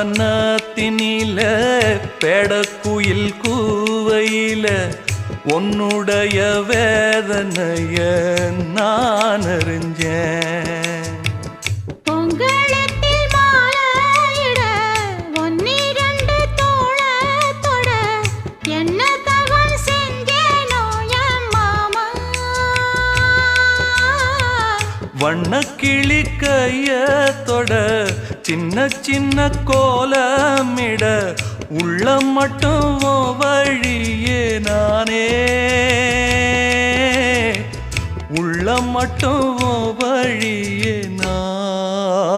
புன்னவனத்தினில பேடக்குயில் கூவையில உன்னுடைய வேதனைய நான் அறிஞ்சேன். பொங்கலத்தில் மாலையிட ஒன்னிரண்டு தோளத்தொட என்ன தவம் செஞ்சேனோ என் மாமா. வண்ணக்கிளி கையத்தொட சின்ன சின்ன கோலமிட உள்ளம் மட்டும் வழியே நானே உள்ளம் மட்டும் வழியே நான்.